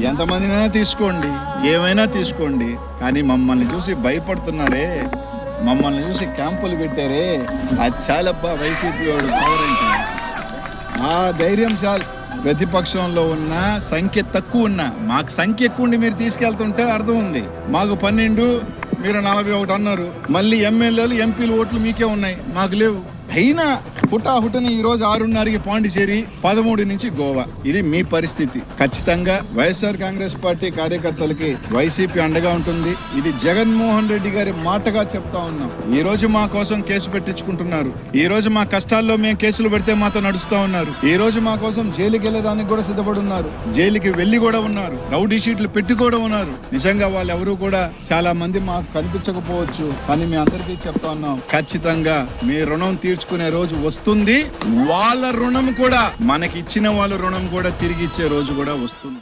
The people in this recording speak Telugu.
ఎంతమందినైనా తీసుకోండి, ఏమైనా తీసుకోండి, కానీ మమ్మల్ని చూసి భయపడుతున్నారే, మమ్మల్ని చూసి క్యాంపులు పెట్టారే, అది చాలబ్బా వైసీపీ వాడు పవర్ అంటే. ఆ ధైర్యం చాలు. ప్రతిపక్షంలో ఉన్న సంఖ్య తక్కువ ఉన్నా, మాకు సంఖ్య ఎక్కువ ఉండి మీరు తీసుకెళ్తుంటే అర్థం ఉంది. మాకు 12, మీరు 41 అన్నారు. మళ్ళీ ఎమ్మెల్యేలు ఎంపీలు ఓట్లు మీకే ఉన్నాయి, మాకు లేవు. అయినా హుటాహుటని ఈ రోజు 6:30కి పాండిచేరి, 13 నుంచి గోవా. ఇది మీ పరిస్థితి. ఖచ్చితంగా వైఎస్ఆర్ కాంగ్రెస్ పార్టీ కార్యకర్తలకి వైసీపీ అండగా ఉంటుంది. ఇది జగన్మోహన్ రెడ్డి గారి మాటగా చెప్తా ఉన్నాం. ఈ రోజు మా కోసం కేసు పెట్టించుకుంటున్నారు. ఈ రోజు మా కష్టాల్లో మేము కేసులు పెడితే మాతో నడుస్తా ఉన్నారు. ఈ రోజు మా కోసం జైలుకి వెళ్ళేదానికి కూడా సిద్ధపడి ఉన్నారు. జైలుకి వెళ్లి కూడా ఉన్నారు. రౌడీ షీట్లు పెట్టి కూడా ఉన్నారు. నిజంగా వాళ్ళు ఎవరు కూడా చాలా మంది మాకు కనిపించకపోవచ్చు, కానీ మీ అందరికీ చెప్తా ఉన్నాం, ఖచ్చితంగా మీ రుణం తీర్చుకునే రోజు వస్తుంది. వాళ్ళ రుణం కూడా, మనకి ఇచ్చిన వాళ్ళ రుణం కూడా తిరిగి ఇచ్చే రోజు కూడా వస్తుంది.